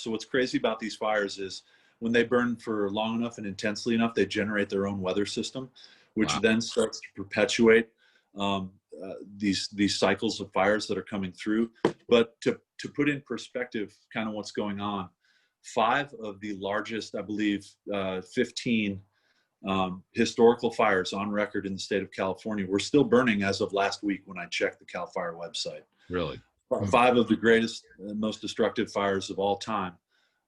So what's crazy about these fires is when they burn for long enough and intensely enough, they generate their own weather system, which Wow. then starts to perpetuate these cycles of fires that are coming through. But to put in perspective kind of what's going on, 5 of the largest, I believe, 15 historical fires on record in the state of California were still burning as of last week when I checked the CAL FIRE website. Really? 5 of the greatest, most destructive fires of all time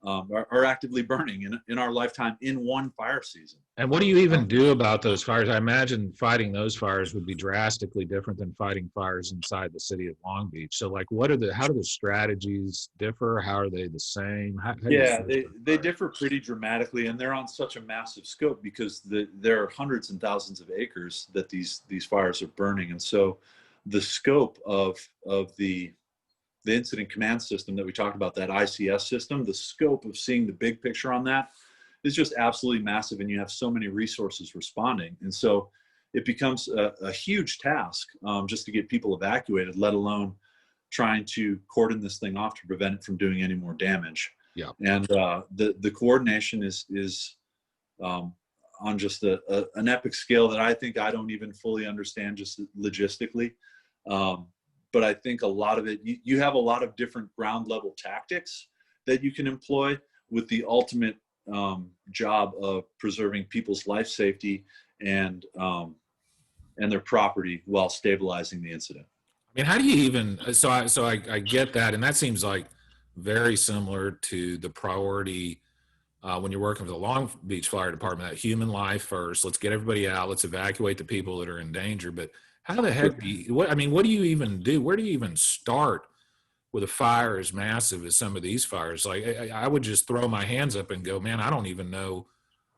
are actively burning in our lifetime in one fire season. And what do you even do about those fires? I imagine fighting those fires would be drastically different than fighting fires inside the city of Long Beach. So like, how do the strategies differ? How are they the same? How Yeah, they differ pretty dramatically, and they're on such a massive scope because there are hundreds and thousands of acres that these fires are burning. And so the scope of the incident command system that we talked about, that ICS system, the scope of seeing the big picture on that is just absolutely massive, and you have so many resources responding. And so it becomes a huge task just to get people evacuated, let alone trying to cordon this thing off to prevent it from doing any more damage. Yeah. And the coordination is on just an epic scale that I think I don't even fully understand just logistically. But I think a lot of it, you have a lot of different ground level tactics that you can employ with the ultimate job of preserving people's life safety and their property while stabilizing the incident. I mean, how do you even, so I get that. And that seems like very similar to the priority when you're working for the Long Beach Fire Department, that human life first, let's get everybody out, let's evacuate the people that are in danger. But how the heck do you, what do you even do? Where do you even start with a fire as massive as some of these fires? Like I would just throw my hands up and go, man, I don't even know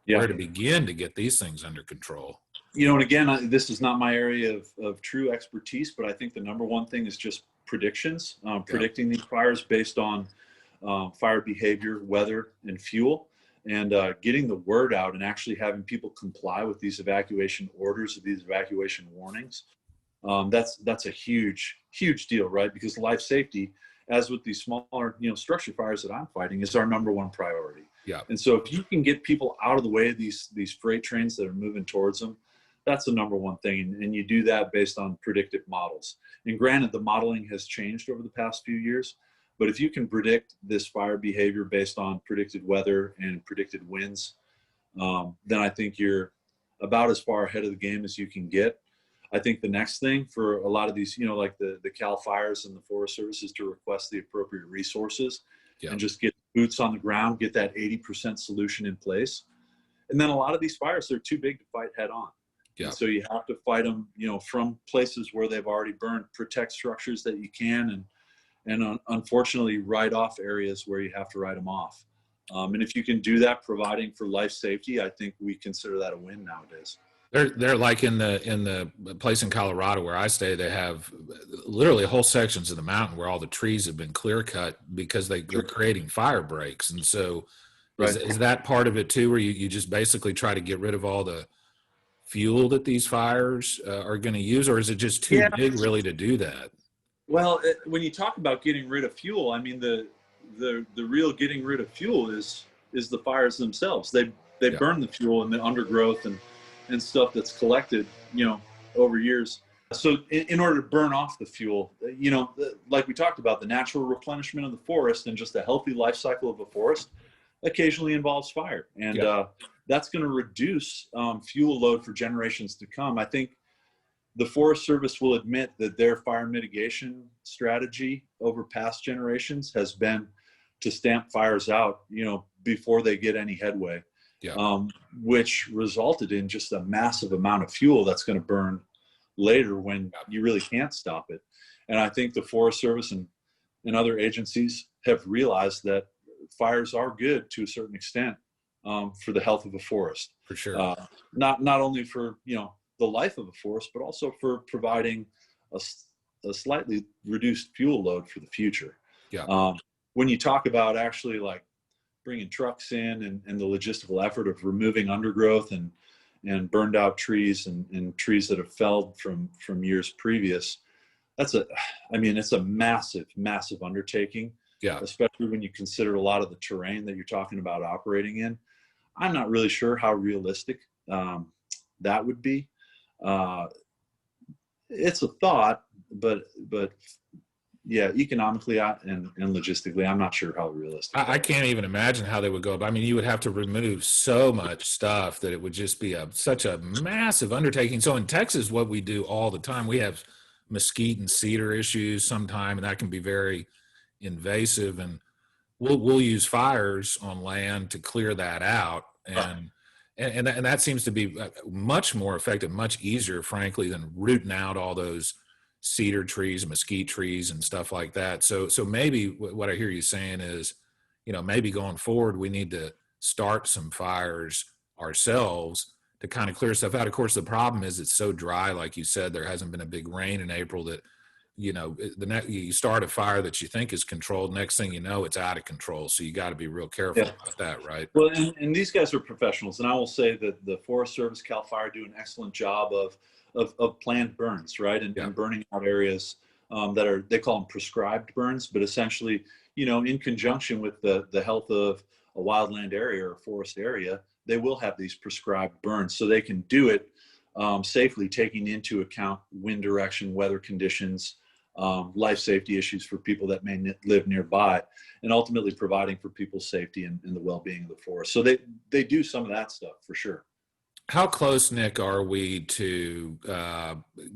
where to begin to get these things under control. And again, this is not my area of true expertise, but I think the number one thing is just predictions, predicting these fires based on fire behavior, weather, and fuel, and getting the word out and actually having people comply with these evacuation orders, these evacuation warnings. That's a huge deal, right? Because life safety, as with these smaller, structure fires that I'm fighting, is our number one priority. Yeah. And so if you can get people out of the way of these freight trains that are moving towards them, that's the number one thing. And you do that based on predictive models. And granted, the modeling has changed over the past few years, but if you can predict this fire behavior based on predicted weather and predicted winds, then I think you're about as far ahead of the game as you can get. I think the next thing for a lot of these, like the CAL FIREs and the Forest Service, is to request the appropriate resources and just get boots on the ground, get that 80% solution in place. And then a lot of these fires, they're too big to fight head on. Yeah. And so you have to fight them, from places where they've already burned, protect structures that you can, and unfortunately write off areas where you have to write them off. And if you can do that, providing for life safety, I think we consider that a win nowadays. They're like in the place in Colorado where I stay, they have literally whole sections of the mountain where all the trees have been clear cut because they're creating fire breaks. And so is that part of it too, where you just basically try to get rid of all the fuel that these fires are going to use, or is it just too big really to do that? Well, when you talk about getting rid of fuel, I mean, the real getting rid of fuel is the fires themselves. They burn the fuel and the undergrowth and stuff that's collected, over years. So in order to burn off the fuel, like we talked about, the natural replenishment of the forest and just a healthy life cycle of a forest occasionally involves fire. And that's going to reduce fuel load for generations to come. I think the Forest Service will admit that their fire mitigation strategy over past generations has been to stamp fires out, before they get any headway, which resulted in just a massive amount of fuel that's going to burn later when you really can't stop it. And I think the Forest Service and other agencies have realized that fires are good to a certain extent for the health of a forest. For sure. Not only for, the life of a forest, but also for providing a slightly reduced fuel load for the future. Yeah. When you talk about actually like bringing trucks in and the logistical effort of removing undergrowth and burned out trees and trees that have felled from years previous, it's a massive undertaking. Yeah. especially when you consider a lot of the terrain that you're talking about operating in. I'm not really sure how realistic that would be. It's a thought, but yeah, economically and logistically, I'm not sure how realistic. I can't even imagine how they would go. I mean, you would have to remove so much stuff that it would just be such a massive undertaking. So in Texas, what we do all the time, we have mesquite and cedar issues sometime, and that can be very invasive. And we'll use fires on land to clear that out, and that seems to be much more effective, much easier, frankly, than rooting out all those cedar trees and mesquite trees and stuff like that. So maybe what I hear you saying is, maybe going forward, we need to start some fires ourselves to kind of clear stuff out. Of course, the problem is it's so dry. Like you said, there hasn't been a big rain in April that, you start a fire that you think is controlled. Next thing you know, it's out of control. So you got to be real careful about that, right? Well, and these guys are professionals. And I will say that the Forest Service, CAL FIRE do an excellent job of planned burns, right? And burning out areas that they call them prescribed burns, but essentially, in conjunction with the health of a wildland area or a forest area, they will have these prescribed burns so they can do it safely, taking into account wind direction, weather conditions, life safety issues for people that may live nearby, and ultimately providing for people's safety and the well-being of the forest. So they do some of that stuff for sure. How close, Nick, are we to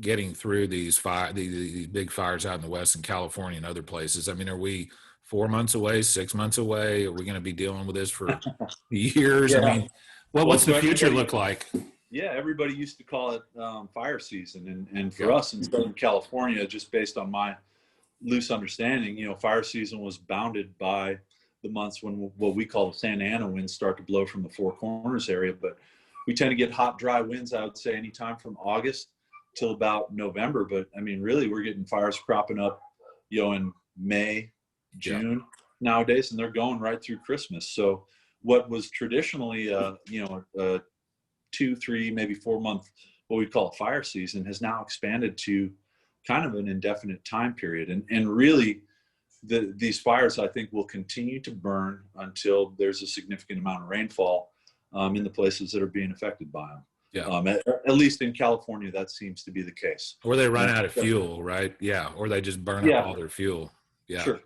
getting through these big fires out in the West and California and other places? I mean, are we 4 months away, 6 months away? Are we going to be dealing with this for years? Yeah. I mean, what's the future look like? Yeah, everybody used to call it fire season. And for us in Southern California, just based on my loose understanding, fire season was bounded by the months when what we call the Santa Ana winds start to blow from the Four Corners area. But we tend to get hot, dry winds, I would say, anytime from August till about November. But I mean, really, we're getting fires cropping up, in May, June nowadays, and they're going right through Christmas. So what was traditionally, a 2, 3, maybe 4 month, what we call a fire season, has now expanded to kind of an indefinite time period. And really, these fires, I think, will continue to burn until there's a significant amount of rainfall in the places that are being affected by them. Yeah. At least in California, that seems to be the case. Or they run out of fuel, right? Yeah. Or they just burn up all their fuel. Yeah. Sure.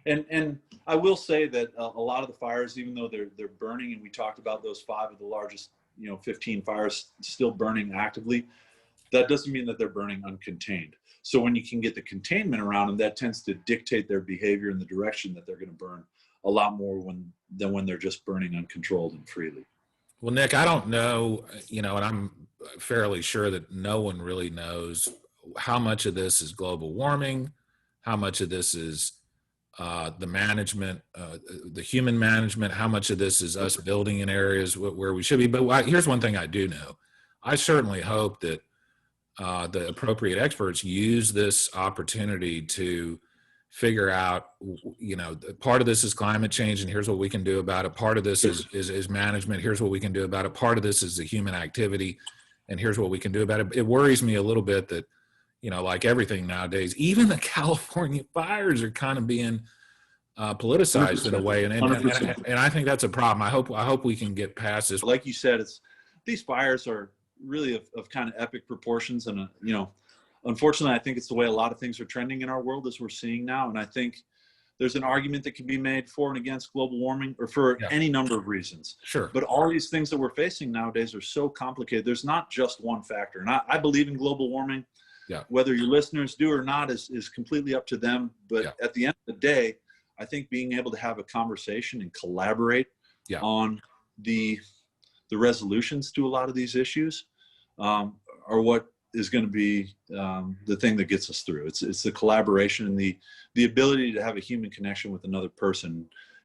And I will say that a lot of the fires, even though they're burning, and we talked about those 5 of the largest, 15 fires still burning actively, that doesn't mean that they're burning uncontained. So when you can get the containment around them, that tends to dictate their behavior in the direction that they're going to burn a lot more than when they're just burning uncontrolled and freely. Well, Nick, I don't know, and I'm fairly sure that no one really knows how much of this is global warming, how much of this is the management, the human management, how much of this is us building in areas where we should be. But here's one thing I do know. I certainly hope that the appropriate experts use this opportunity to figure out, part of this is climate change, and here's what we can do about it. Part of this is management. Here's what we can do about it. Part of this is the human activity, and here's what we can do about it. It worries me a little bit that, like everything nowadays, even the California fires are kind of being politicized in a way, and I think that's a problem. I hope we can get past this. Like you said, these fires are really of kind of epic proportions, and unfortunately, I think it's the way a lot of things are trending in our world, as we're seeing now. And I think there's an argument that can be made for and against global warming, or for any number of reasons. Sure. But all these things that we're facing nowadays are so complicated. There's not just one factor. And I believe in global warming. Yeah. Whether your listeners do or not is completely up to them. But at the end of the day, I think being able to have a conversation and collaborate on the resolutions to a lot of these issues are what is going to be the thing that gets us through. It's the collaboration and the ability to have a human connection with another person